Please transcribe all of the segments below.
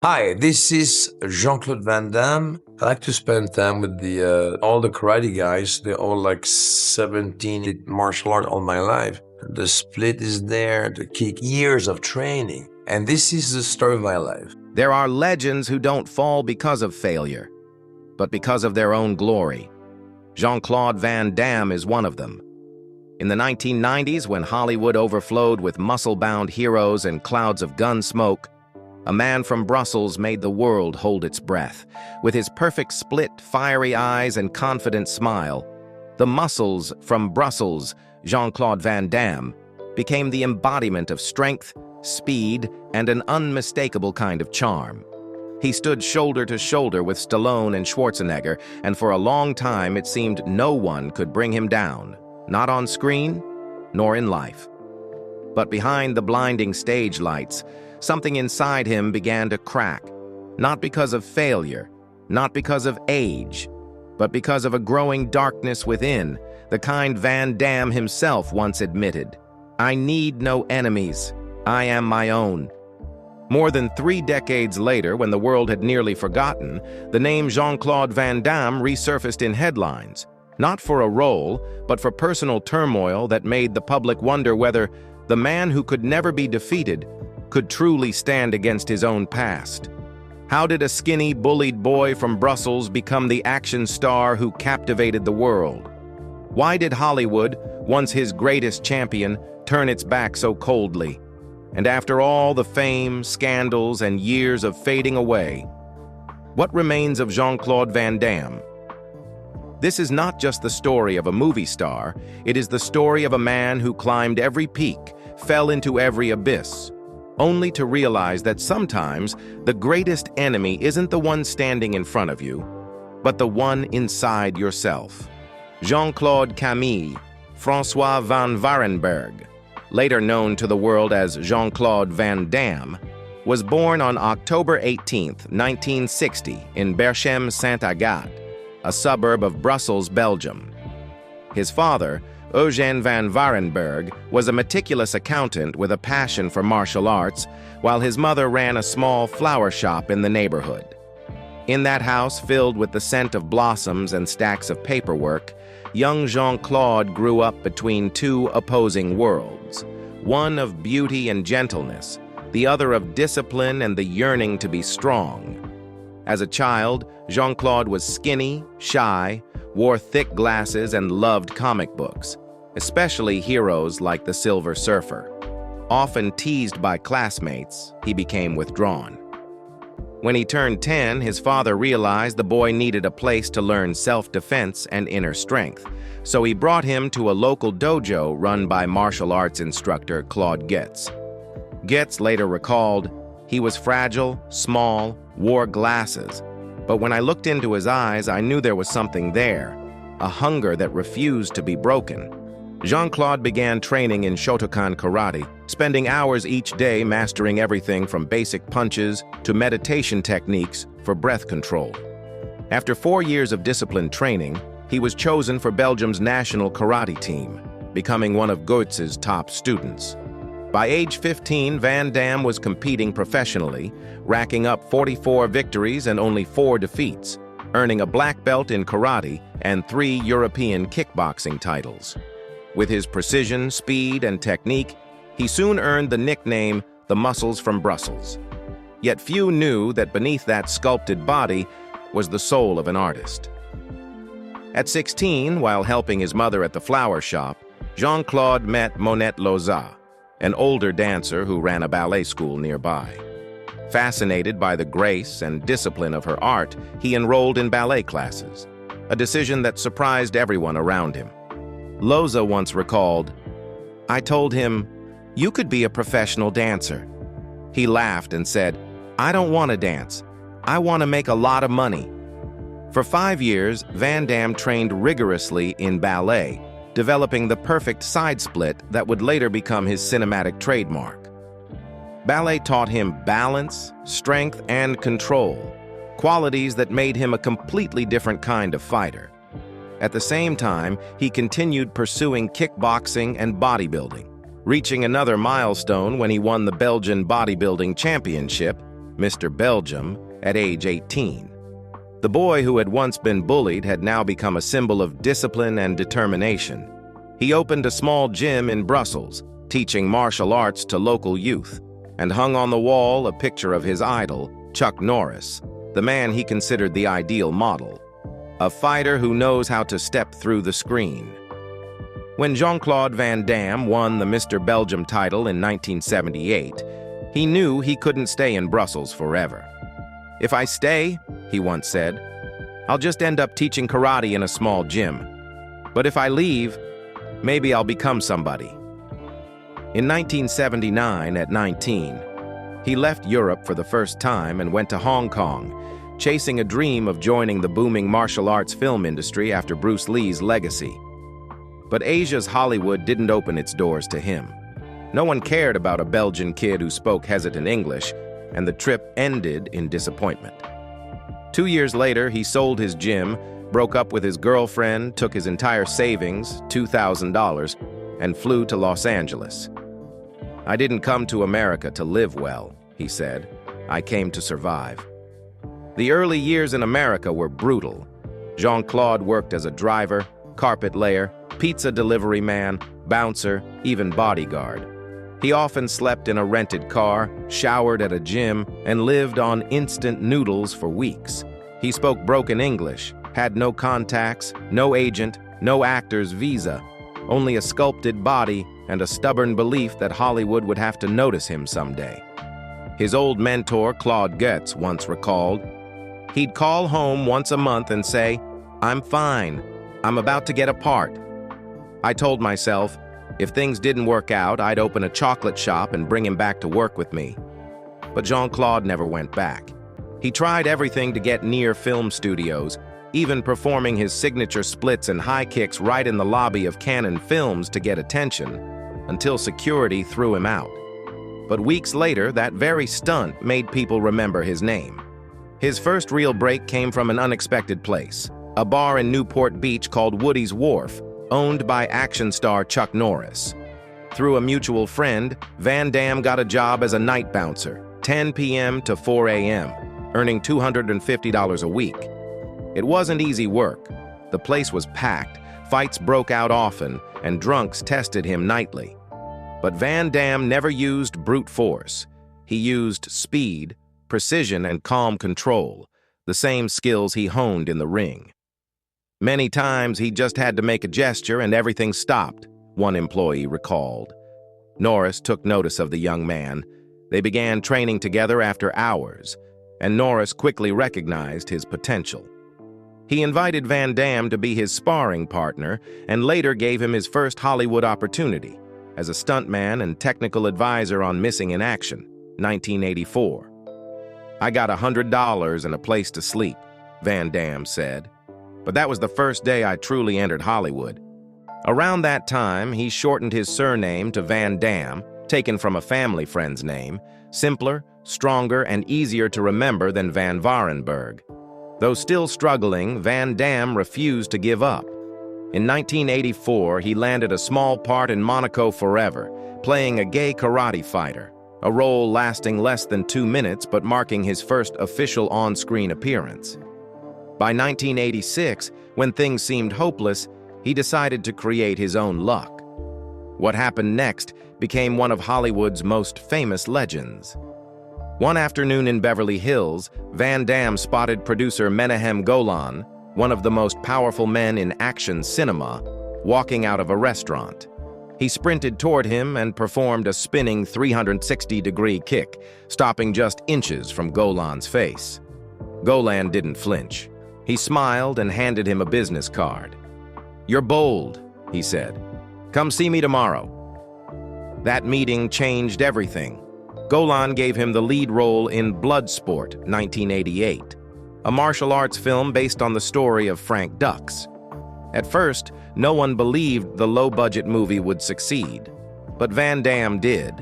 Hi, this is Jean-Claude Van Damme. I like to spend time with the all the karate guys. They're all like 17 did martial art all my life. The split is there, the kick, years of training. And this is the story of my life. There are legends who don't fall because of failure, but because of their own glory. Jean-Claude Van Damme is one of them. In the 1990s, when Hollywood overflowed with muscle-bound heroes and clouds of gun smoke, a man from Brussels made the world hold its breath. With his perfect split, fiery eyes, and confident smile, the muscles from Brussels, Jean-Claude Van Damme, became the embodiment of strength, speed, and an unmistakable kind of charm. He stood shoulder to shoulder with Stallone and Schwarzenegger, and for a long time it seemed no one could bring him down, not on screen, nor in life. But behind the blinding stage lights, something inside him began to crack, not because of failure, not because of age, but because of a growing darkness within, the kind Van Damme himself once admitted. "I need no enemies. I am my own." More than 3 decades later, when the world had nearly forgotten, the name Jean-Claude Van Damme resurfaced in headlines, not for a role, but for personal turmoil that made the public wonder whether the man who could never be defeated could truly stand against his own past. How did a skinny, bullied boy from Brussels become the action star who captivated the world? Why did Hollywood, once his greatest champion, turn its back so coldly? And after all the fame, scandals, and years of fading away, what remains of Jean-Claude Van Damme? This is not just the story of a movie star, it is the story of a man who climbed every peak, fell into every abyss, only to realize that sometimes the greatest enemy isn't the one standing in front of you, but the one inside yourself. Jean-Claude Camille François van Varenberg, later known to the world as Jean-Claude Van Damme, was born on October 18, 1960, in Berchem-Saint-Agathe, a suburb of Brussels, Belgium. His father, Eugène van Varenberg, was a meticulous accountant with a passion for martial arts, while his mother ran a small flower shop in the neighborhood. In that house filled with the scent of blossoms and stacks of paperwork, young Jean-Claude grew up between two opposing worlds, one of beauty and gentleness, the other of discipline and the yearning to be strong. As a child, Jean-Claude was skinny, shy, wore thick glasses, and loved comic books, especially heroes like the Silver Surfer. Often teased by classmates, he became withdrawn. When he turned 10, his father realized the boy needed a place to learn self-defense and inner strength, so he brought him to a local dojo run by martial arts instructor Claude Goetz. Goetz later recalled, "He was fragile, small, wore glasses, but when I looked into his eyes, I knew there was something there, a hunger that refused to be broken." Jean-Claude began training in Shotokan karate, spending hours each day mastering everything from basic punches to meditation techniques for breath control. After 4 years of disciplined training, he was chosen for Belgium's national karate team, becoming one of Goetz's top students. By age 15, Van Damme was competing professionally, racking up 44 victories and only 4 defeats, earning a black belt in karate and 3 European kickboxing titles. With his precision, speed, and technique, he soon earned the nickname the Muscles from Brussels. Yet few knew that beneath that sculpted body was the soul of an artist. At 16, while helping his mother at the flower shop, Jean-Claude met Monette Loza, an older dancer who ran a ballet school nearby. Fascinated by the grace and discipline of her art, he enrolled in ballet classes, a decision that surprised everyone around him. Loza once recalled, "I told him, 'You could be a professional dancer.' He laughed and said, 'I don't want to dance. I want to make a lot of money.'" For 5 years, Van Damme trained rigorously in ballet, developing the perfect side split that would later become his cinematic trademark. Ballet taught him balance, strength, and control, qualities that made him a completely different kind of fighter. At the same time, he continued pursuing kickboxing and bodybuilding, reaching another milestone when he won the Belgian bodybuilding championship, Mr. Belgium, at age 18. The boy who had once been bullied had now become a symbol of discipline and determination. He opened a small gym in Brussels, teaching martial arts to local youth, and hung on the wall a picture of his idol, Chuck Norris, the man he considered the ideal model, a fighter who knows how to step through the screen. When Jean-Claude Van Damme won the Mr. Belgium title in 1978, he knew he couldn't stay in Brussels forever. "If I stay," he once said, "I'll just end up teaching karate in a small gym. But if I leave, maybe I'll become somebody." In 1979, at 19, he left Europe for the first time and went to Hong Kong, chasing a dream of joining the booming martial arts film industry after Bruce Lee's legacy. But Asia's Hollywood didn't open its doors to him. No one cared about a Belgian kid who spoke hesitant English, and the trip ended in disappointment. 2 years later, he sold his gym, broke up with his girlfriend, took his entire savings, $2,000, and flew to Los Angeles. "I didn't come to America to live well," he said. "I came to survive." The early years in America were brutal. Jean-Claude worked as a driver, carpet layer, pizza delivery man, bouncer, even bodyguard. He often slept in a rented car, showered at a gym, and lived on instant noodles for weeks. He spoke broken English, had no contacts, no agent, no actor's visa, only a sculpted body and a stubborn belief that Hollywood would have to notice him someday. His old mentor, Claude Goetz, once recalled, "He'd call home once a month and say, 'I'm fine. I'm about to get a part.' I told myself, if things didn't work out, I'd open a chocolate shop and bring him back to work with me." But Jean-Claude never went back. He tried everything to get near film studios, even performing his signature splits and high kicks right in the lobby of Canon Films to get attention, until security threw him out. But weeks later, that very stunt made people remember his name. His first real break came from an unexpected place, a bar in Newport Beach called Woody's Wharf, owned by action star Chuck Norris. Through a mutual friend, Van Damme got a job as a night bouncer, 10 p.m. to 4 a.m., earning $250 a week. It wasn't easy work. The place was packed, fights broke out often, and drunks tested him nightly. But Van Damme never used brute force. He used speed, precision, and calm control, the same skills he honed in the ring. Many times he just had to make a gesture and everything stopped, one employee recalled. Norris took notice of the young man. They began training together after hours, and Norris quickly recognized his potential. He invited Van Damme to be his sparring partner and later gave him his first Hollywood opportunity as a stuntman and technical advisor on Missing in Action, 1984. "I got $100 and a place to sleep," Van Damme said. But that was the first day I truly entered Hollywood. Around that time, he shortened his surname to Van Damme, taken from a family friend's name, simpler, stronger, and easier to remember than Van Varenberg. Though still struggling, Van Damme refused to give up. In 1984, he landed a small part in Monaco Forever, playing a gay karate fighter, a role lasting less than 2 minutes but marking his first official on-screen appearance. By 1986, when things seemed hopeless, he decided to create his own luck. What happened next became one of Hollywood's most famous legends. One afternoon in Beverly Hills, Van Damme spotted producer Menahem Golan, one of the most powerful men in action cinema, walking out of a restaurant. He sprinted toward him and performed a spinning 360-degree kick, stopping just inches from Golan's face. Golan didn't flinch. He smiled and handed him a business card. "You're bold," he said. "Come see me tomorrow." That meeting changed everything. Golan gave him the lead role in Bloodsport, 1988, a martial arts film based on the story of Frank Dux. At first, no one believed the low-budget movie would succeed. But Van Damme did.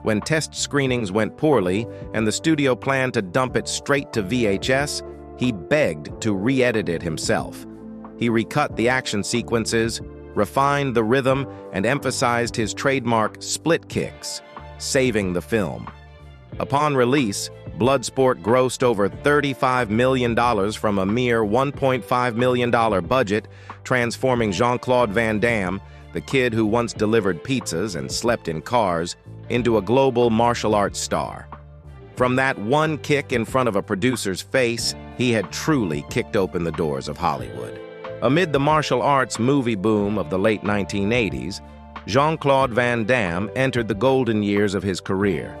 When test screenings went poorly and the studio planned to dump it straight to VHS, he begged to re-edit it himself. He recut the action sequences, refined the rhythm, and emphasized his trademark split kicks, saving the film. Upon release, Bloodsport grossed over $35 million from a mere $1.5 million budget, transforming Jean-Claude Van Damme, the kid who once delivered pizzas and slept in cars, into a global martial arts star. From that one kick in front of a producer's face, he had truly kicked open the doors of Hollywood. Amid the martial arts movie boom of the late 1980s, Jean-Claude Van Damme entered the golden years of his career,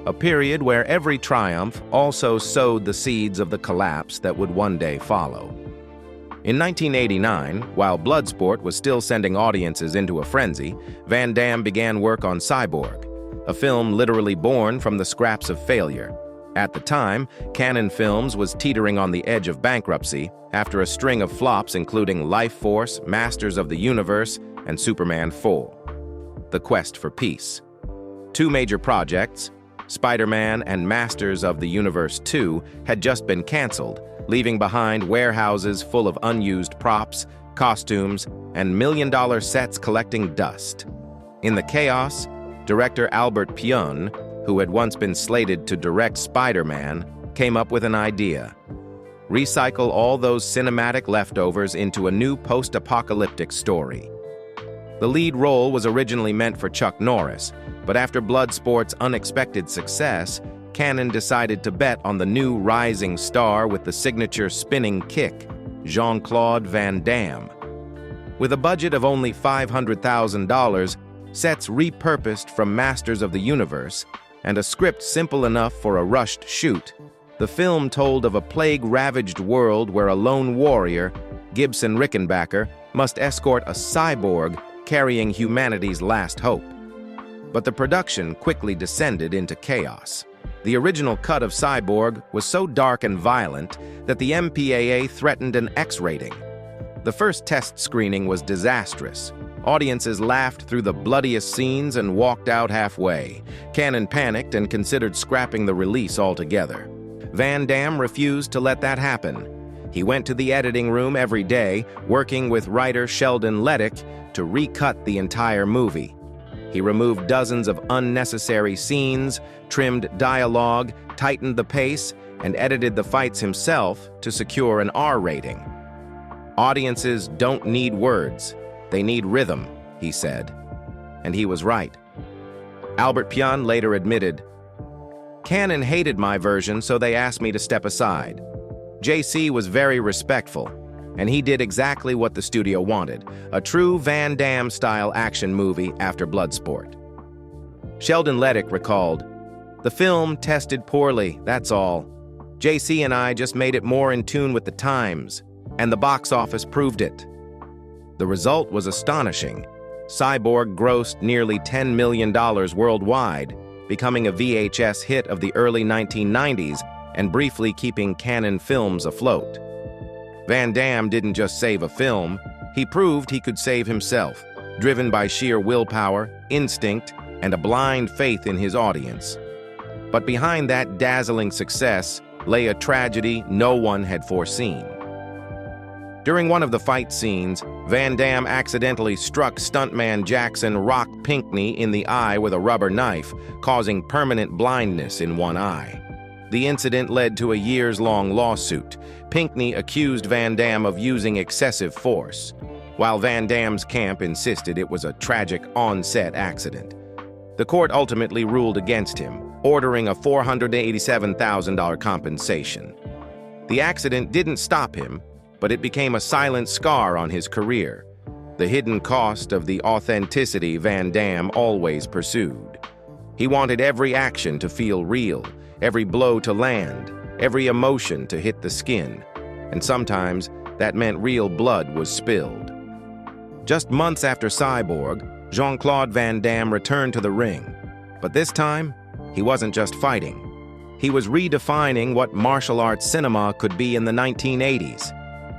a period where every triumph also sowed the seeds of the collapse that would one day follow. In 1989, while Bloodsport was still sending audiences into a frenzy, Van Damme began work on Cyborg, a film literally born from the scraps of failure. At the time, Cannon Films was teetering on the edge of bankruptcy after a string of flops including Life Force, Masters of the Universe, and Superman 4. The Quest for Peace. Two major projects, Spider-Man and Masters of the Universe 2, had just been canceled, leaving behind warehouses full of unused props, costumes, and million-dollar sets collecting dust. In the chaos, director Albert Pyun, who had once been slated to direct Spider-Man, came up with an idea. Recycle all those cinematic leftovers into a new post-apocalyptic story. The lead role was originally meant for Chuck Norris, but after Bloodsport's unexpected success, Cannon decided to bet on the new rising star with the signature spinning kick, Jean-Claude Van Damme. With a budget of only $500,000, sets repurposed from Masters of the Universe, and a script simple enough for a rushed shoot, the film told of a plague-ravaged world where a lone warrior, Gibson Rickenbacker, must escort a cyborg carrying humanity's last hope. But the production quickly descended into chaos. The original cut of Cyborg was so dark and violent that the MPAA threatened an X rating. The first test screening was disastrous. Audiences laughed through the bloodiest scenes and walked out halfway. Cannon panicked and considered scrapping the release altogether. Van Damme refused to let that happen. He went to the editing room every day, working with writer Sheldon Lettich to recut the entire movie. He removed dozens of unnecessary scenes, trimmed dialogue, tightened the pace, and edited the fights himself to secure an R rating. Audiences don't need words, they need rhythm, he said. And he was right. Albert Pyun later admitted, "Cannon hated my version, so they asked me to step aside. JC was very respectful, and he did exactly what the studio wanted, a true Van Damme-style action movie after Bloodsport." Sheldon Lettich recalled, "The film tested poorly, that's all. JC and I just made it more in tune with the times, and the box office proved it." The result was astonishing. Cyborg grossed nearly $10 million worldwide, becoming a VHS hit of the early 1990s and briefly keeping Cannon Films afloat. Van Damme didn't just save a film, he proved he could save himself, driven by sheer willpower, instinct, and a blind faith in his audience. But behind that dazzling success lay a tragedy no one had foreseen. During one of the fight scenes, Van Damme accidentally struck stuntman Jackson Rock Pinkney in the eye with a rubber knife, causing permanent blindness in one eye. The incident led to a years-long lawsuit. Pinkney accused Van Damme of using excessive force, while Van Damme's camp insisted it was a tragic on-set accident. The court ultimately ruled against him, ordering a $487,000 compensation. The accident didn't stop him, but it became a silent scar on his career, the hidden cost of the authenticity Van Damme always pursued. He wanted every action to feel real, every blow to land, every emotion to hit the skin, and sometimes that meant real blood was spilled. Just months after Cyborg, Jean-Claude Van Damme returned to the ring, but this time, he wasn't just fighting. He was redefining what martial arts cinema could be in the 1980s.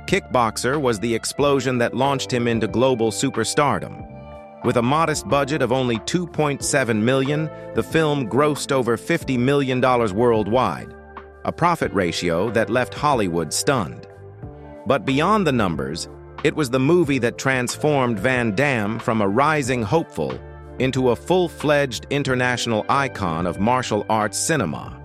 Kickboxer was the explosion that launched him into global superstardom. With a modest budget of only $2.7 million, the film grossed over $50 million worldwide, a profit ratio that left Hollywood stunned. But beyond the numbers, it was the movie that transformed Van Damme from a rising hopeful into a full-fledged international icon of martial arts cinema.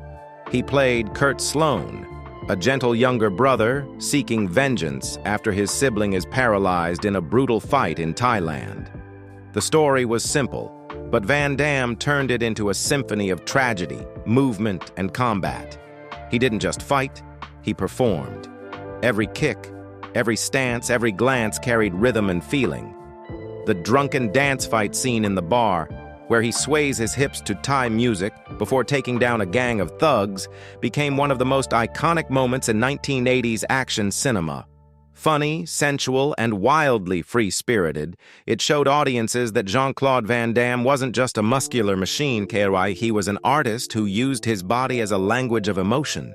He played Kurt Sloan, a gentle younger brother seeking vengeance after his sibling is paralyzed in a brutal fight in Thailand. The story was simple, but Van Damme turned it into a symphony of tragedy, movement, and combat. He didn't just fight, he performed. Every kick, every stance, every glance carried rhythm and feeling. The drunken dance fight scene in the bar, where he sways his hips to Thai music before taking down a gang of thugs, became one of the most iconic moments in 1980s action cinema. Funny, sensual, and wildly free-spirited, it showed audiences that Jean-Claude Van Damme wasn't just a muscular machine, he was an artist who used his body as a language of emotion.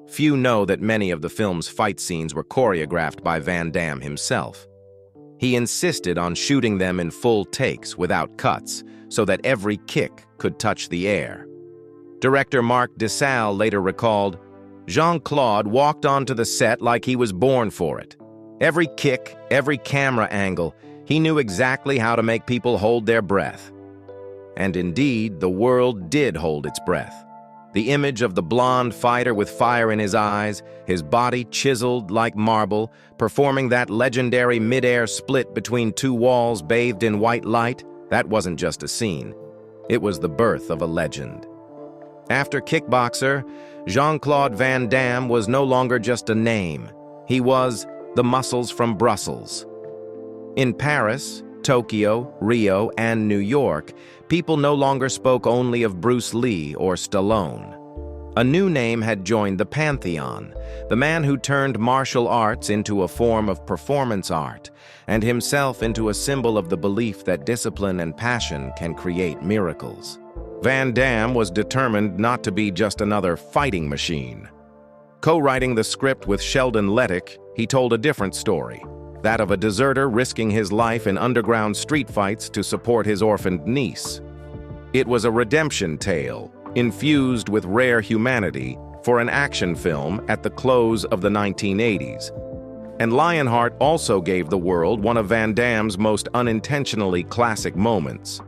Few know that many of the film's fight scenes were choreographed by Van Damme himself. He insisted on shooting them in full takes without cuts, so that every kick could touch the air. Director Marc Dessalles later recalled, "Jean-Claude walked onto the set like he was born for it. Every kick, every camera angle, he knew exactly how to make people hold their breath." And indeed, the world did hold its breath. The image of the blonde fighter with fire in his eyes, his body chiseled like marble, performing that legendary mid-air split between two walls bathed in white light, that wasn't just a scene. It was the birth of a legend. After Kickboxer, Jean-Claude Van Damme was no longer just a name. He was the muscles from Brussels. In Paris, Tokyo, Rio, and New York, people no longer spoke only of Bruce Lee or Stallone. A new name had joined the pantheon, the man who turned martial arts into a form of performance art, and himself into a symbol of the belief that discipline and passion can create miracles. Van Damme was determined not to be just another fighting machine. Co-writing the script with Sheldon Lettich, he told a different story, that of a deserter risking his life in underground street fights to support his orphaned niece. It was a redemption tale, infused with rare humanity, for an action film at the close of the 1980s. And Lionheart also gave the world one of Van Damme's most unintentionally classic moments.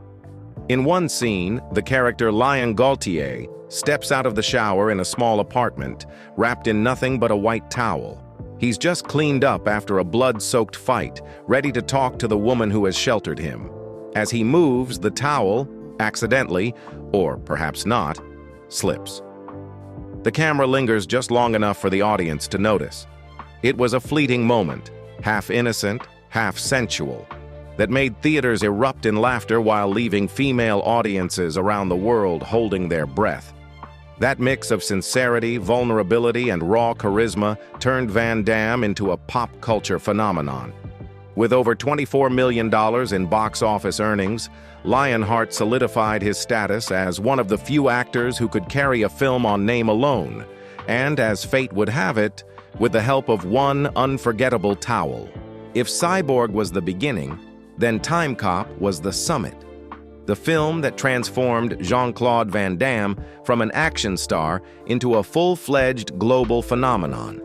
In one scene, the character Lion Gaultier steps out of the shower in a small apartment, wrapped in nothing but a white towel. He's just cleaned up after a blood-soaked fight, ready to talk to the woman who has sheltered him. As he moves, the towel, accidentally, or perhaps not, slips. The camera lingers just long enough for the audience to notice. It was a fleeting moment, half innocent, half sensual, that made theaters erupt in laughter while leaving female audiences around the world holding their breath. That mix of sincerity, vulnerability, and raw charisma turned Van Damme into a pop culture phenomenon. With over $24 million in box office earnings, Lionheart solidified his status as one of the few actors who could carry a film on name alone, and as fate would have it, with the help of one unforgettable towel. If Cyborg was the beginning, then Timecop was the summit. The film that transformed Jean-Claude Van Damme from an action star into a full-fledged global phenomenon.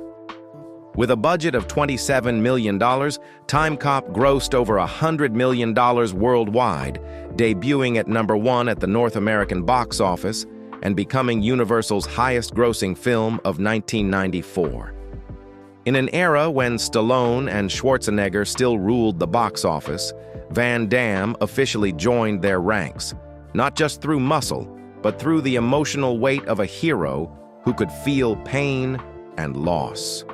With a budget of $27 million, Timecop grossed over $100 million worldwide, debuting at #1 at the North American box office and becoming Universal's highest-grossing film of 1994. In an era when Stallone and Schwarzenegger still ruled the box office, Van Damme officially joined their ranks, not just through muscle, but through the emotional weight of a hero who could feel pain and loss.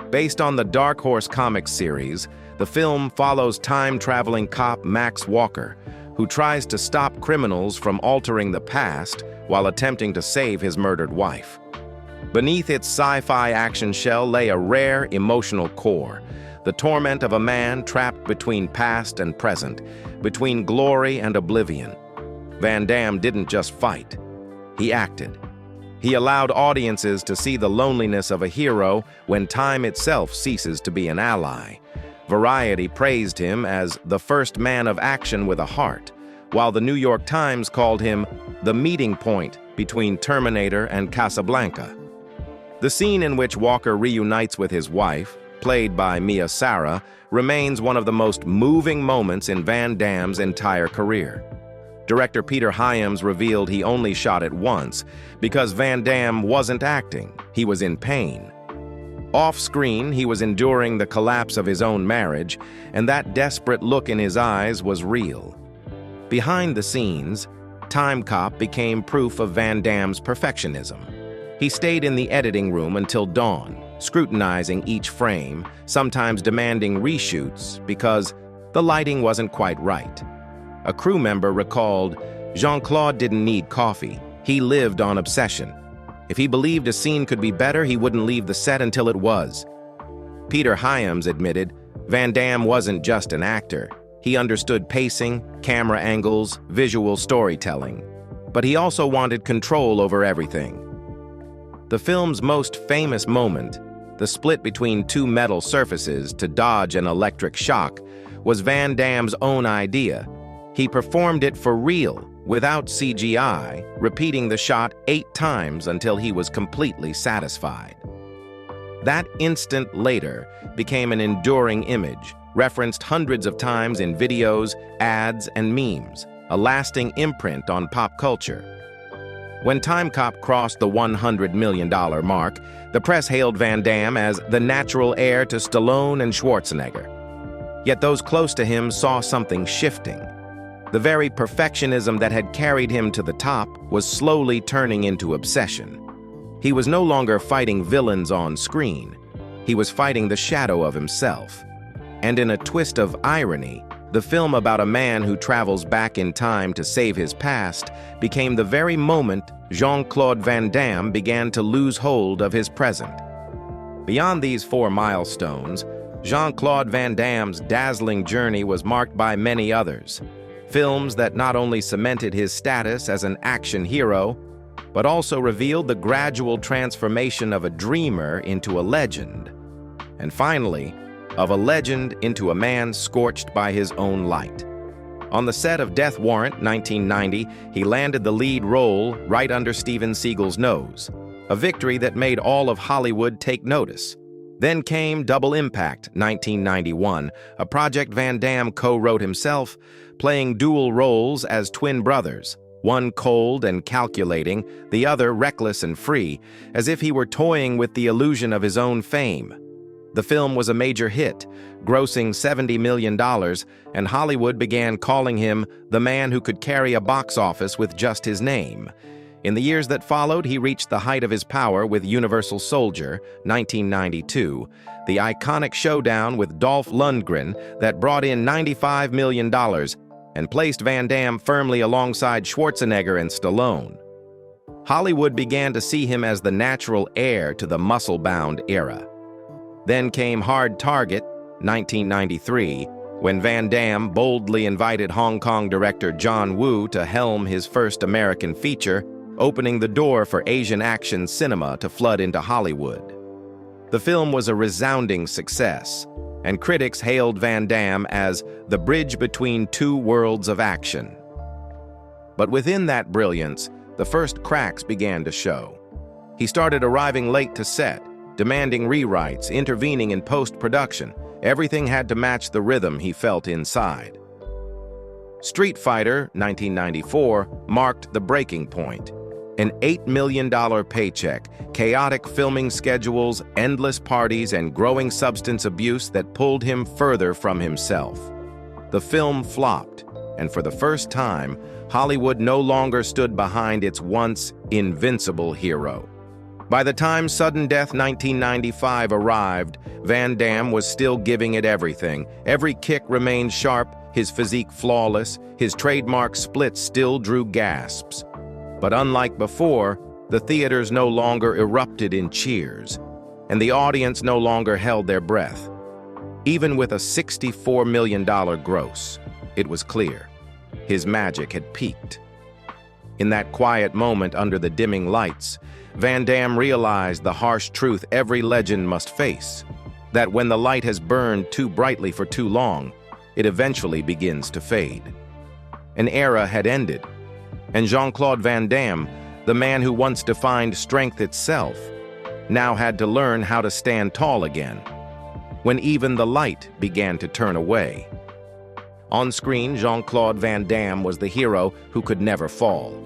Based on the Dark Horse comics series, the film follows time-traveling cop Max Walker, who tries to stop criminals from altering the past while attempting to save his murdered wife. Beneath its sci-fi action shell lay a rare emotional core, the torment of a man trapped between past and present, between glory and oblivion. Van Damme didn't just fight. He acted. He allowed audiences to see the loneliness of a hero when time itself ceases to be an ally. Variety praised him as the first man of action with a heart, while the New York Times called him the meeting point between Terminator and Casablanca. The scene in which Walker reunites with his wife, played by Mia Sara, remains one of the most moving moments in Van Damme's entire career. Director Peter Hyams revealed he only shot it once because Van Damme wasn't acting, he was in pain. Off-screen, he was enduring the collapse of his own marriage, and that desperate look in his eyes was real. Behind the scenes, Timecop became proof of Van Damme's perfectionism. He stayed in the editing room until dawn, scrutinizing each frame, sometimes demanding reshoots because the lighting wasn't quite right. A crew member recalled, Jean-Claude didn't need coffee. He lived on obsession. If he believed a scene could be better, he wouldn't leave the set until it was. Peter Hyams admitted, Van Damme wasn't just an actor. He understood pacing, camera angles, visual storytelling. But he also wanted control over everything. The film's most famous moment, the split between two metal surfaces to dodge an electric shock, was Van Damme's own idea. He performed it for real, without CGI, repeating the shot 8 times until he was completely satisfied. That instant later became an enduring image, referenced hundreds of times in videos, ads, and memes, a lasting imprint on pop culture. When Timecop crossed the $100 million mark, the press hailed Van Damme as the natural heir to Stallone and Schwarzenegger. Yet those close to him saw something shifting. The very perfectionism that had carried him to the top was slowly turning into obsession. He was no longer fighting villains on screen. He was fighting the shadow of himself. And in a twist of irony, the film about a man who travels back in time to save his past became the very moment Jean-Claude Van Damme began to lose hold of his present. Beyond these 4 milestones, Jean-Claude Van Damme's dazzling journey was marked by many others. Films that not only cemented his status as an action hero, but also revealed the gradual transformation of a dreamer into a legend. And finally, of a legend into a man scorched by his own light. On the set of Death Warrant, 1990, he landed the lead role right under Steven Seagal's nose, a victory that made all of Hollywood take notice. Then came Double Impact, 1991, a project Van Damme co-wrote himself, playing dual roles as twin brothers, one cold and calculating, the other reckless and free, as if he were toying with the illusion of his own fame. The film was a major hit, grossing $70 million, and Hollywood began calling him the man who could carry a box office with just his name. In the years that followed, he reached the height of his power with Universal Soldier, 1992, the iconic showdown with Dolph Lundgren that brought in $95 million and placed Van Damme firmly alongside Schwarzenegger and Stallone. Hollywood began to see him as the natural heir to the muscle-bound era. Then came Hard Target, 1993, when Van Damme boldly invited Hong Kong director John Woo to helm his first American feature, opening the door for Asian action cinema to flood into Hollywood. The film was a resounding success, and critics hailed Van Damme as the bridge between 2 worlds of action. But within that brilliance, the first cracks began to show. He started arriving late to set, demanding rewrites, intervening in post-production. Everything had to match the rhythm he felt inside. Street Fighter, 1994, marked the breaking point. An $8 million paycheck, chaotic filming schedules, endless parties, and growing substance abuse that pulled him further from himself. The film flopped, and for the first time, Hollywood no longer stood behind its once invincible hero. By the time Sudden Death 1995 arrived, Van Damme was still giving it everything. Every kick remained sharp, his physique flawless, his trademark splits still drew gasps. But unlike before, the theaters no longer erupted in cheers, and the audience no longer held their breath. Even with a $64 million gross, it was clear his magic had peaked. In that quiet moment under the dimming lights, Van Damme realized the harsh truth every legend must face, that when the light has burned too brightly for too long, it eventually begins to fade. An era had ended, and Jean-Claude Van Damme, the man who once defined strength itself, now had to learn how to stand tall again, when even the light began to turn away. On screen, Jean-Claude Van Damme was the hero who could never fall.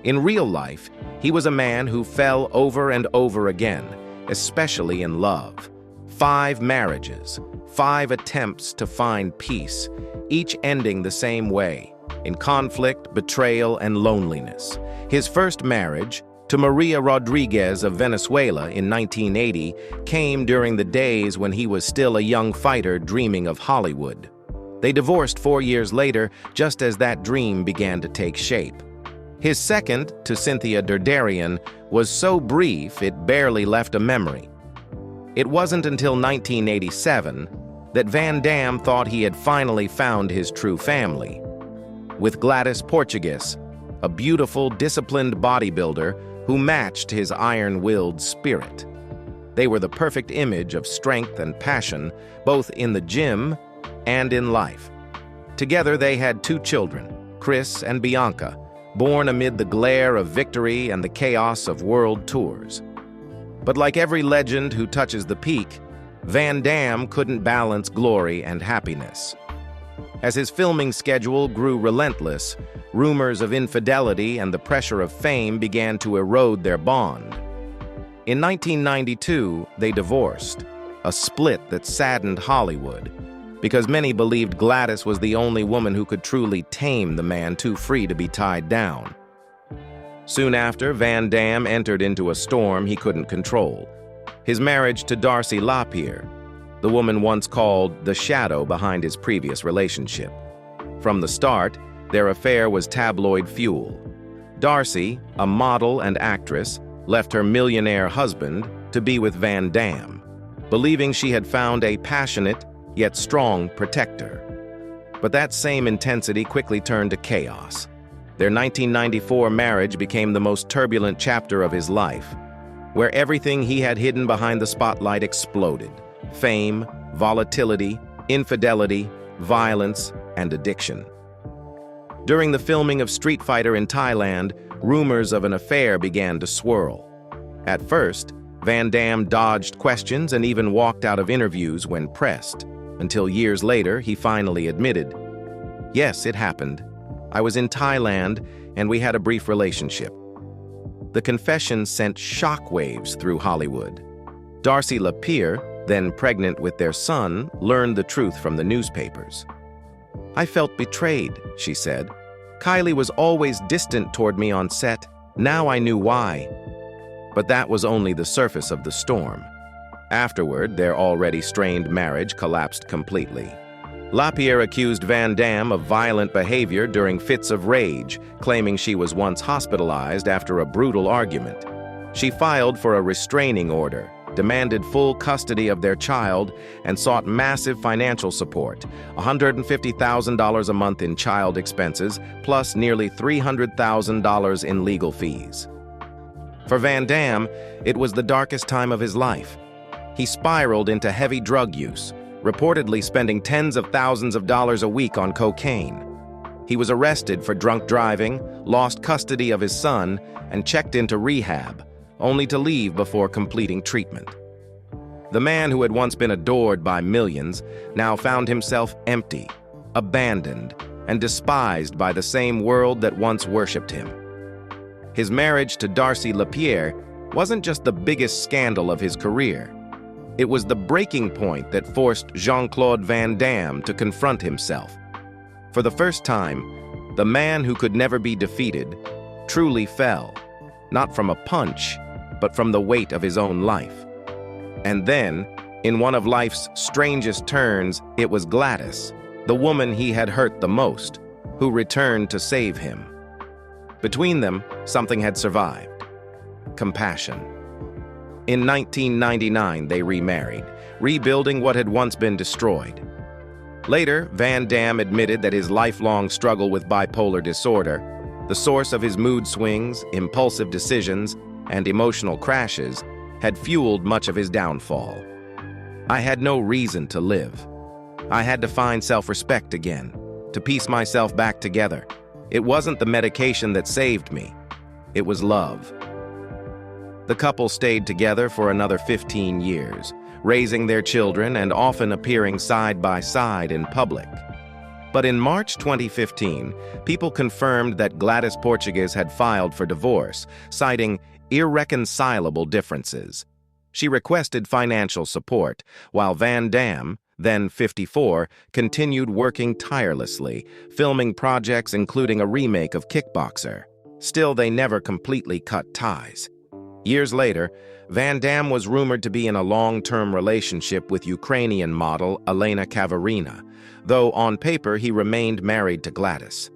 In real life, he was a man who fell over and over again, especially in love. 5 marriages, 5 attempts to find peace, each ending the same way, in conflict, betrayal, and loneliness. His first marriage, to Maria Rodriguez of Venezuela in 1980, came during the days when he was still a young fighter dreaming of Hollywood. They divorced 4 years later, just as that dream began to take shape. His second, to Cynthia Derderian, was so brief it barely left a memory. It wasn't until 1987 that Van Damme thought he had finally found his true family. With Gladys Portugues, a beautiful, disciplined bodybuilder who matched his iron-willed spirit. They were the perfect image of strength and passion, both in the gym and in life. Together they had 2 children, Chris and Bianca, born amid the glare of victory and the chaos of world tours. But like every legend who touches the peak, Van Damme couldn't balance glory and happiness. As his filming schedule grew relentless, rumors of infidelity and the pressure of fame began to erode their bond. In 1992, they divorced, a split that saddened Hollywood, because many believed Gladys was the only woman who could truly tame the man too free to be tied down. Soon after, Van Damme entered into a storm he couldn't control. His marriage to Darcy Lapierre, the woman once called the shadow behind his previous relationship. From the start, their affair was tabloid fuel. Darcy, a model and actress, left her millionaire husband to be with Van Damme, believing she had found a passionate yet strong protector. But that same intensity quickly turned to chaos. Their 1994 marriage became the most turbulent chapter of his life, where everything he had hidden behind the spotlight exploded: fame, volatility, infidelity, violence, and addiction. During the filming of Street Fighter in Thailand, rumors of an affair began to swirl. At first, Van Damme dodged questions and even walked out of interviews when pressed, until years later he finally admitted, "Yes, it happened. I was in Thailand and we had a brief relationship." The confession sent shockwaves through Hollywood. Darcy Lapierre, then pregnant with their son, learned the truth from the newspapers. "I felt betrayed," she said. "Kylie was always distant toward me on set. Now I knew why." But that was only the surface of the storm. Afterward, their already strained marriage collapsed completely. Lapierre accused Van Damme of violent behavior during fits of rage, claiming she was once hospitalized after a brutal argument. She filed for a restraining order, demanded full custody of their child, and sought massive financial support, $150,000 a month in child expenses, plus nearly $300,000 in legal fees. For Van Damme, it was the darkest time of his life. He spiraled into heavy drug use, reportedly spending tens of thousands of dollars a week on cocaine. He was arrested for drunk driving, lost custody of his son, and checked into rehab, only to leave before completing treatment. The man who had once been adored by millions now found himself empty, abandoned, and despised by the same world that once worshipped him. His marriage to Darcy Lapierre wasn't just the biggest scandal of his career. It was the breaking point that forced Jean-Claude Van Damme to confront himself. For the first time, the man who could never be defeated truly fell, not from a punch, but from the weight of his own life. And then, in one of life's strangest turns, it was Gladys, the woman he had hurt the most, who returned to save him. Between them, something had survived: compassion. In 1999, they remarried, rebuilding what had once been destroyed. Later, Van Damme admitted that his lifelong struggle with bipolar disorder, the source of his mood swings, impulsive decisions, and emotional crashes, had fueled much of his downfall. "I had no reason to live. I had to find self-respect again, to piece myself back together. It wasn't the medication that saved me. It was love." The couple stayed together for another 15 years, raising their children and often appearing side by side in public. But in March 2015, people confirmed that Gladys Portugues had filed for divorce, citing irreconcilable differences. She requested financial support, while Van Damme, then 54, continued working tirelessly, filming projects including a remake of Kickboxer. Still, they never completely cut ties. Years later, Van Damme was rumored to be in a long-term relationship with Ukrainian model Elena Kaverina, though on paper he remained married to Gladys.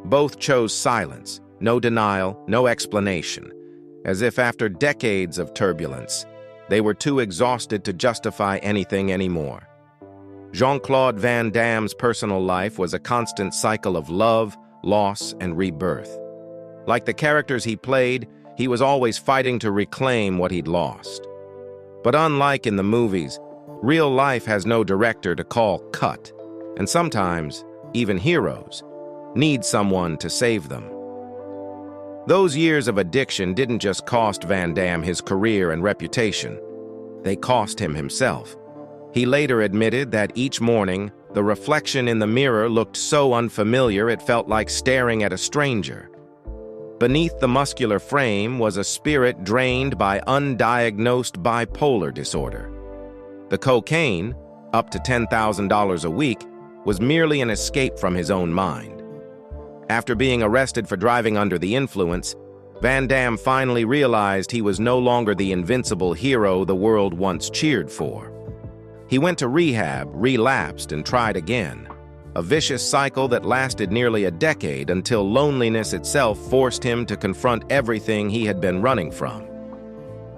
Both chose silence, no denial, no explanation, as if after decades of turbulence, they were too exhausted to justify anything anymore. Jean-Claude Van Damme's personal life was a constant cycle of love, loss, and rebirth. Like the characters he played, he was always fighting to reclaim what he'd lost. But unlike in the movies, real life has no director to call cut, and sometimes, even heroes, need someone to save them. Those years of addiction didn't just cost Van Damme his career and reputation. They cost him himself. He later admitted that each morning, the reflection in the mirror looked so unfamiliar it felt like staring at a stranger. Beneath the muscular frame was a spirit drained by undiagnosed bipolar disorder. The cocaine, up to $10,000 a week, was merely an escape from his own mind. After being arrested for driving under the influence, Van Damme finally realized he was no longer the invincible hero the world once cheered for. He went to rehab, relapsed, and tried again. A vicious cycle that lasted nearly a decade until loneliness itself forced him to confront everything he had been running from.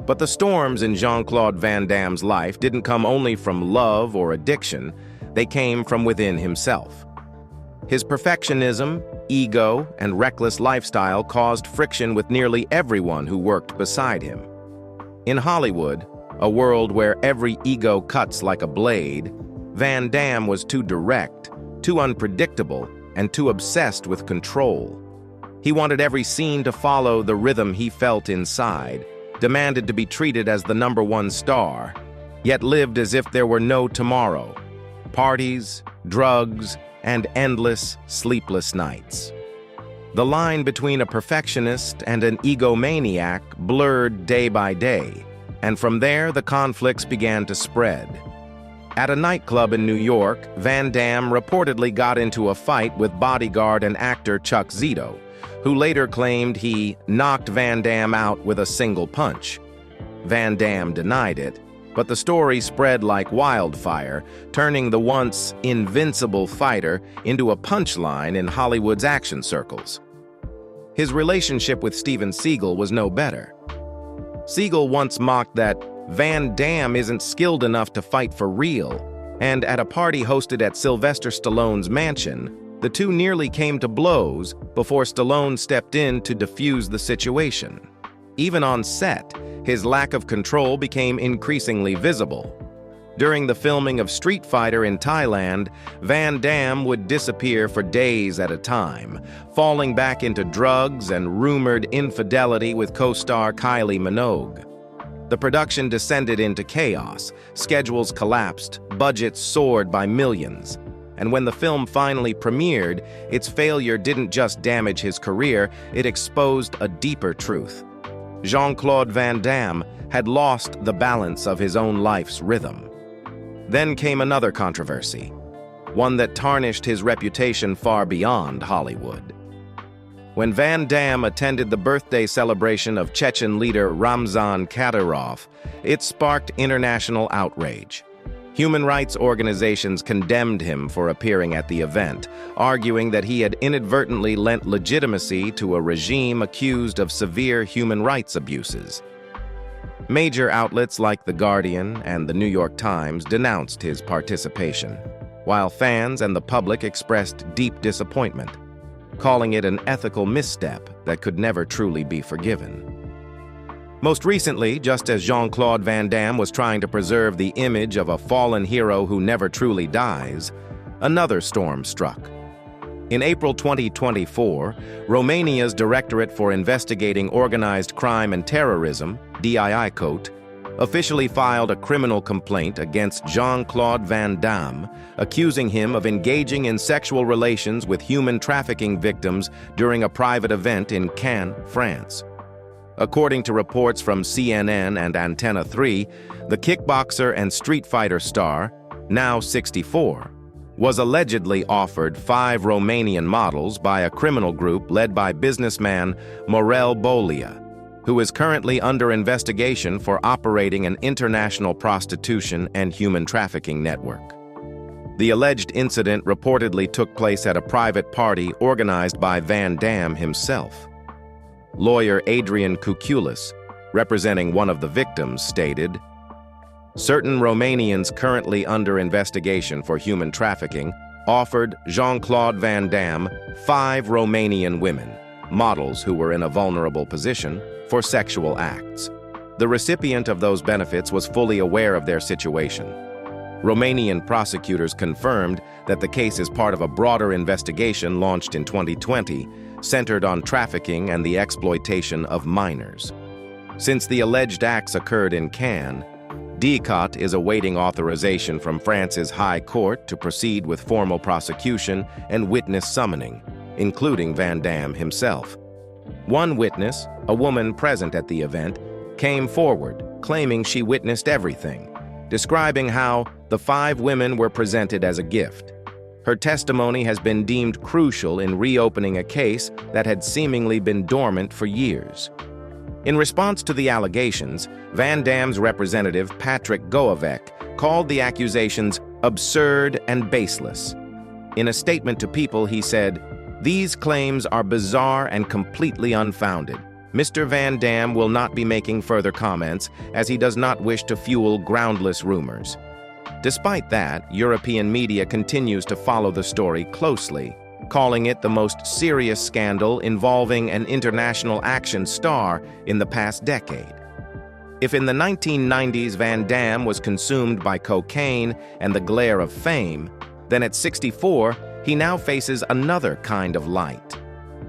But the storms in Jean-Claude Van Damme's life didn't come only from love or addiction, they came from within himself. His perfectionism, ego, and reckless lifestyle caused friction with nearly everyone who worked beside him. In Hollywood, a world where every ego cuts like a blade, Van Damme was too direct, too unpredictable, and too obsessed with control. He wanted every scene to follow the rhythm he felt inside, demanded to be treated as the #1 star, yet lived as if there were no tomorrow. Parties, drugs, and endless, sleepless nights. The line between a perfectionist and an egomaniac blurred day by day, and from there the conflicts began to spread. At a nightclub in New York, Van Damme reportedly got into a fight with bodyguard and actor Chuck Zito, who later claimed he knocked Van Damme out with a single punch. Van Damme denied it, but the story spread like wildfire, turning the once invincible fighter into a punchline in Hollywood's action circles. His relationship with Steven Seagal was no better. Seagal once mocked that Van Damme isn't skilled enough to fight for real, and at a party hosted at Sylvester Stallone's mansion, the two nearly came to blows before Stallone stepped in to defuse the situation. Even on set, his lack of control became increasingly visible. During the filming of Street Fighter in Thailand, Van Damme would disappear for days at a time, falling back into drugs and rumored infidelity with co-star Kylie Minogue. The production descended into chaos, schedules collapsed, budgets soared by millions. And when the film finally premiered, its failure didn't just damage his career, it exposed a deeper truth. Jean-Claude Van Damme had lost the balance of his own life's rhythm. Then came another controversy, one that tarnished his reputation far beyond Hollywood. When Van Damme attended the birthday celebration of Chechen leader Ramzan Kadyrov, it sparked international outrage. Human rights organizations condemned him for appearing at the event, arguing that he had inadvertently lent legitimacy to a regime accused of severe human rights abuses. Major outlets like The Guardian and The New York Times denounced his participation, while fans and the public expressed deep disappointment, calling it an ethical misstep that could never truly be forgiven. Most recently, just as Jean-Claude Van Damme was trying to preserve the image of a fallen hero who never truly dies, another storm struck. In April 2024, Romania's Directorate for Investigating Organized Crime and Terrorism, DII-COTE, officially filed a criminal complaint against Jean-Claude Van Damme, accusing him of engaging in sexual relations with human trafficking victims during a private event in Cannes, France. According to reports from CNN and Antenna 3, the kickboxer and street fighter star, now 64, was allegedly offered 5 Romanian models by a criminal group led by businessman Morel Bolia, who is currently under investigation for operating an international prostitution and human trafficking network. The alleged incident reportedly took place at a private party organized by Van Damme himself. Lawyer Adrian Cuculis, representing one of the victims, stated, "Certain Romanians currently under investigation for human trafficking offered Jean-Claude Van Damme 5 Romanian women, models who were in a vulnerable position, for sexual acts. The recipient of those benefits was fully aware of their situation." Romanian prosecutors confirmed that the case is part of a broader investigation launched in 2020, centered on trafficking and the exploitation of minors. Since the alleged acts occurred in Cannes, DCOT is awaiting authorization from France's High Court to proceed with formal prosecution and witness summoning, including Van Damme himself. One witness, a woman present at the event, came forward, claiming she witnessed everything, describing how the 5 women were presented as a gift. Her testimony has been deemed crucial in reopening a case that had seemingly been dormant for years. In response to the allegations, Van Damme's representative Patrick Goavec called the accusations absurd and baseless. In a statement to People, he said, "These claims are bizarre and completely unfounded. Mr. Van Damme will not be making further comments as he does not wish to fuel groundless rumors." Despite that, European media continues to follow the story closely, calling it the most serious scandal involving an international action star in the past decade. If in the 1990s Van Damme was consumed by cocaine and the glare of fame, then at 64, he now faces another kind of light,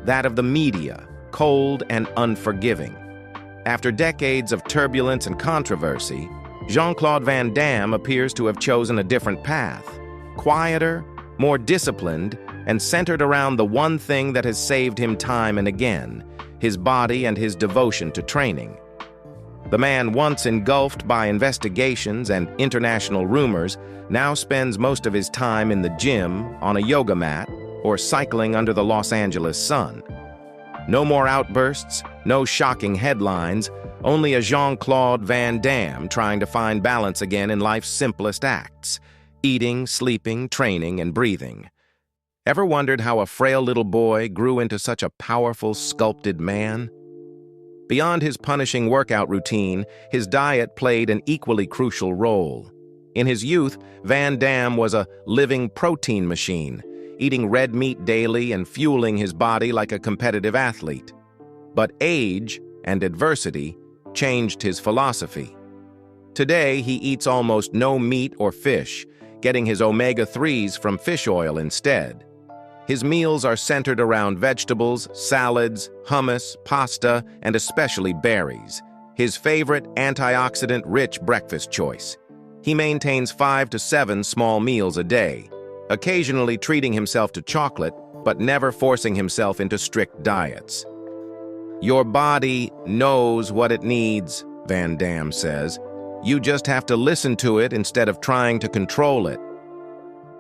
that of the media, cold and unforgiving. After decades of turbulence and controversy, Jean-Claude Van Damme appears to have chosen a different path, quieter, more disciplined, and centered around the one thing that has saved him time and again, his body and his devotion to training. The man, once engulfed by investigations and international rumors, now spends most of his time in the gym, on a yoga mat, or cycling under the Los Angeles sun. No more outbursts, no shocking headlines, only a Jean-Claude Van Damme trying to find balance again in life's simplest acts: eating, sleeping, training, and breathing. Ever wondered how a frail little boy grew into such a powerful, sculpted man? Beyond his punishing workout routine, his diet played an equally crucial role. In his youth, Van Damme was a living protein machine, eating red meat daily and fueling his body like a competitive athlete. But age and adversity changed his philosophy. Today, he eats almost no meat or fish, getting his omega-3s from fish oil instead. His meals are centered around vegetables, salads, hummus, pasta, and especially berries, his favorite antioxidant-rich breakfast choice. He maintains 5 to 7 small meals a day, occasionally treating himself to chocolate, but never forcing himself into strict diets. "Your body knows what it needs," Van Damme says. "You just have to listen to it instead of trying to control it."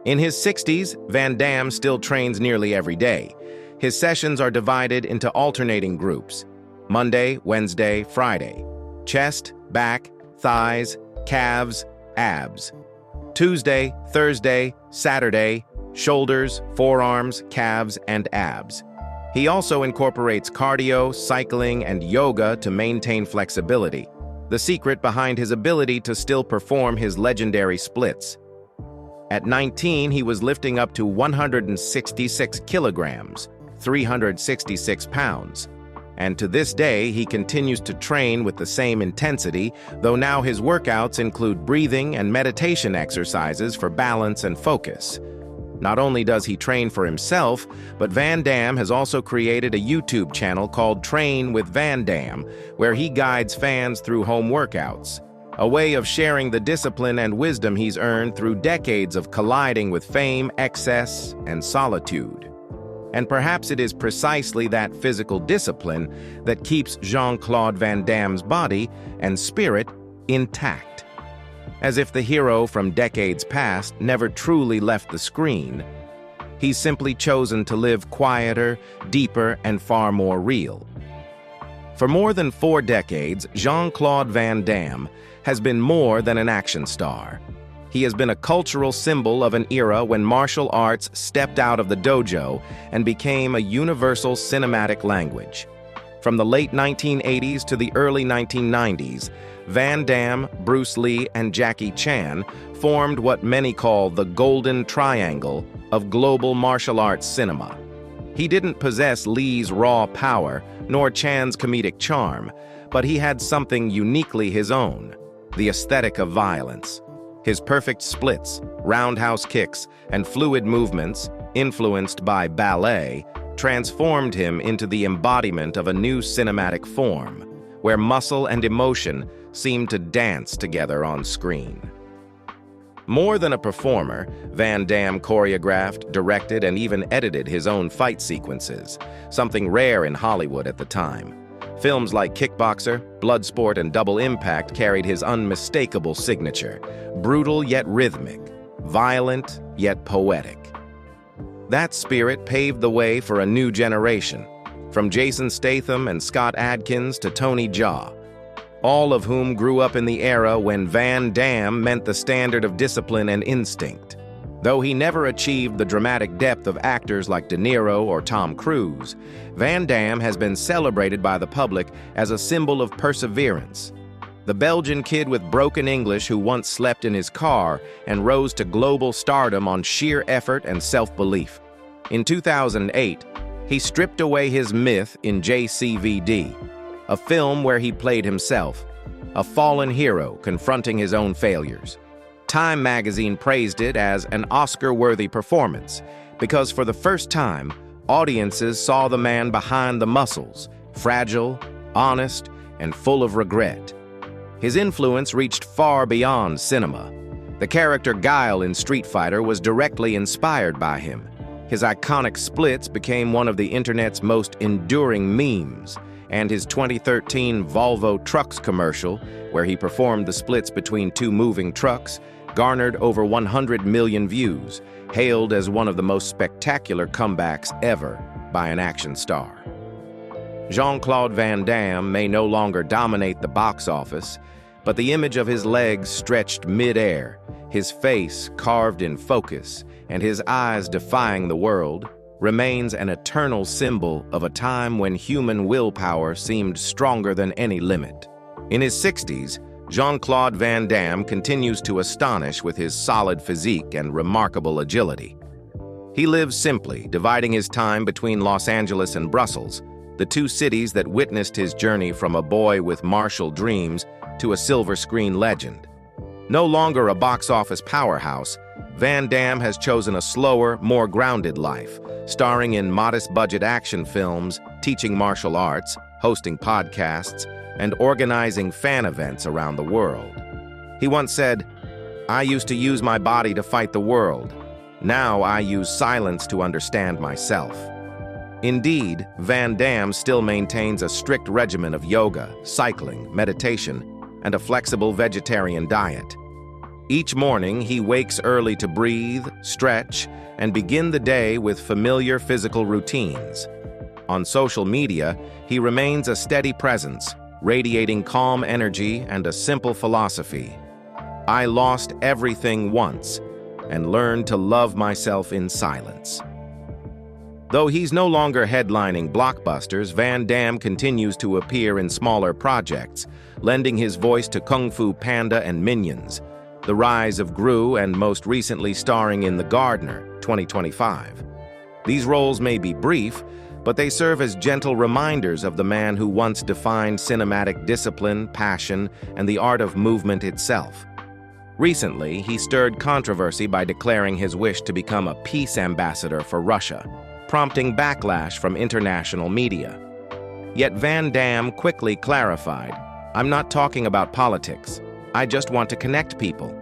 In his 60s, Van Damme still trains nearly every day. His sessions are divided into alternating groups: Monday, Wednesday, Friday. Chest, back, thighs, calves, abs. Tuesday, Thursday, Saturday, shoulders, forearms, calves, and abs. He also incorporates cardio, cycling, and yoga to maintain flexibility, the secret behind his ability to still perform his legendary splits. At 19, he was lifting up to 166 kilograms, 366 pounds. And to this day, he continues to train with the same intensity, though now his workouts include breathing and meditation exercises for balance and focus. Not only does he train for himself, but Van Damme has also created a YouTube channel called Train with Van Damme, where he guides fans through home workouts. a way of sharing the discipline and wisdom he's earned through decades of colliding with fame, excess, and solitude. And perhaps it is precisely that physical discipline that keeps Jean-Claude Van Damme's body and spirit intact. As if the hero from decades past never truly left the screen, he's simply chosen to live quieter, deeper, and far more real. For more than 4 decades, Jean-Claude Van Damme has been more than an action star. He has been a cultural symbol of an era when martial arts stepped out of the dojo and became a universal cinematic language. From the late 1980s to the early 1990s, Van Damme, Bruce Lee, and Jackie Chan formed what many call the golden triangle of global martial arts cinema. He didn't possess Lee's raw power, nor Chan's comedic charm, but he had something uniquely his own: the aesthetic of violence. His perfect splits, roundhouse kicks, and fluid movements, influenced by ballet, transformed him into the embodiment of a new cinematic form, where muscle and emotion seemed to dance together on screen. More than a performer, Van Damme choreographed, directed, and even edited his own fight sequences, something rare in Hollywood at the time. Films like Kickboxer, Bloodsport, and Double Impact carried his unmistakable signature: brutal yet rhythmic, violent yet poetic. That spirit paved the way for a new generation, from Jason Statham and Scott Adkins to Tony Jaa, all of whom grew up in the era when Van Damme meant the standard of discipline and instinct. Though he never achieved the dramatic depth of actors like De Niro or Tom Cruise, Van Damme has been celebrated by the public as a symbol of perseverance. The Belgian kid with broken English who once slept in his car and rose to global stardom on sheer effort and self-belief. In 2008, he stripped away his myth in JCVD, a film where he played himself, a fallen hero confronting his own failures. Time magazine praised it as an Oscar-worthy performance because for the first time, audiences saw the man behind the muscles, fragile, honest, and full of regret. His influence reached far beyond cinema. The character Guile in Street Fighter was directly inspired by him. His iconic splits became one of the internet's most enduring memes, and his 2013 Volvo Trucks commercial, where he performed the splits between 2 moving trucks, garnered over 100 million views, hailed as one of the most spectacular comebacks ever by an action star. Jean-Claude Van Damme may no longer dominate the box office, but the image of his legs stretched mid-air, his face carved in focus, and his eyes defying the world, remains an eternal symbol of a time when human willpower seemed stronger than any limit. In his 60s, Jean-Claude Van Damme continues to astonish with his solid physique and remarkable agility. He lives simply, dividing his time between Los Angeles and Brussels, the 2 cities that witnessed his journey from a boy with martial dreams to a silver screen legend. No longer a box office powerhouse, Van Damme has chosen a slower, more grounded life, starring in modest-budget action films, teaching martial arts, hosting podcasts, and organizing fan events around the world. He once said, "I used to use my body to fight the world. Now I use silence to understand myself." Indeed, Van Damme still maintains a strict regimen of yoga, cycling, meditation, and a flexible vegetarian diet. Each morning, he wakes early to breathe, stretch, and begin the day with familiar physical routines. On social media, he remains a steady presence, radiating calm energy and a simple philosophy: "I lost everything once and learned to love myself in silence." Though he's no longer headlining blockbusters, Van Damme continues to appear in smaller projects, lending his voice to Kung Fu Panda and Minions, The Rise of Gru, and most recently starring in The Gardener, 2025. These roles may be brief, but they serve as gentle reminders of the man who once defined cinematic discipline, passion, and the art of movement itself. Recently, he stirred controversy by declaring his wish to become a peace ambassador for Russia, prompting backlash from international media. Yet Van Damme quickly clarified, "I'm not talking about politics. I just want to connect people."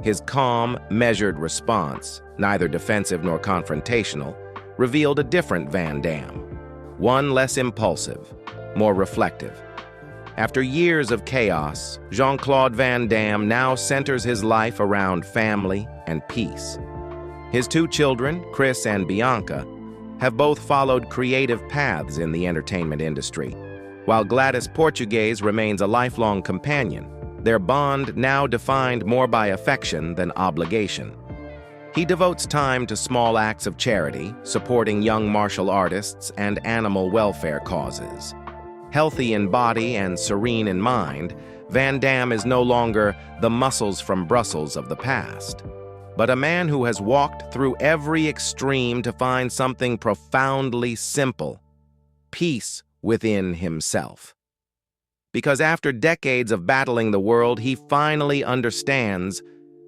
His calm, measured response, neither defensive nor confrontational, revealed a different Van Damme. One less impulsive, more reflective. After years of chaos, Jean-Claude Van Damme now centers his life around family and peace. His two children, Chris and Bianca, have both followed creative paths in the entertainment industry, while Gladys Portuguese remains a lifelong companion, their bond now defined more by affection than obligation. He devotes time to small acts of charity, supporting young martial artists and animal welfare causes. Healthy in body and serene in mind, Van Damme is no longer the muscles from Brussels of the past, but a man who has walked through every extreme to find something profoundly simple: peace within himself. Because after decades of battling the world, he finally understands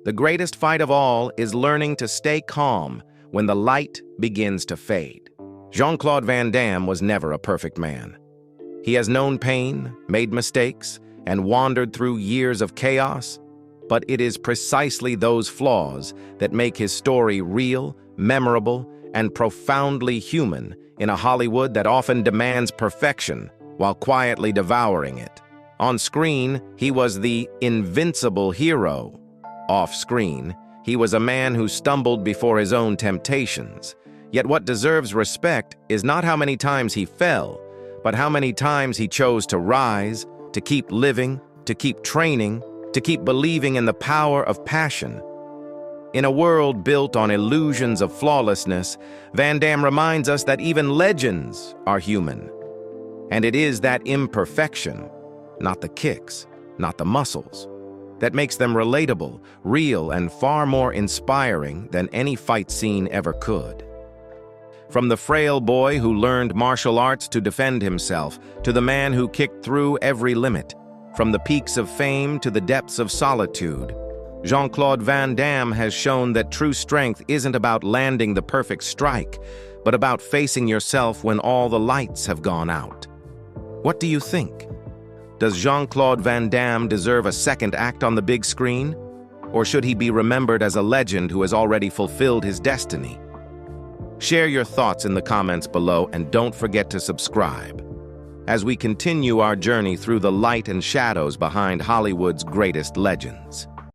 the greatest fight of all is learning to stay calm when the light begins to fade. Jean-Claude Van Damme was never a perfect man. He has known pain, made mistakes, and wandered through years of chaos, but it is precisely those flaws that make his story real, memorable, and profoundly human in a Hollywood that often demands perfection while quietly devouring it. On screen, he was the invincible hero. Off-screen, he was a man who stumbled before his own temptations. Yet what deserves respect is not how many times he fell, but how many times he chose to rise, to keep living, to keep training, to keep believing in the power of passion. In a world built on illusions of flawlessness, Van Damme reminds us that even legends are human. And it is that imperfection, not the kicks, not the muscles, that makes them relatable, real, and far more inspiring than any fight scene ever could. From the frail boy who learned martial arts to defend himself, to the man who kicked through every limit, from the peaks of fame to the depths of solitude, Jean-Claude Van Damme has shown that true strength isn't about landing the perfect strike, but about facing yourself when all the lights have gone out. What do you think? Does Jean-Claude Van Damme deserve a second act on the big screen? Or should he be remembered as a legend who has already fulfilled his destiny? Share your thoughts in the comments below and don't forget to subscribe as we continue our journey through the light and shadows behind Hollywood's greatest legends.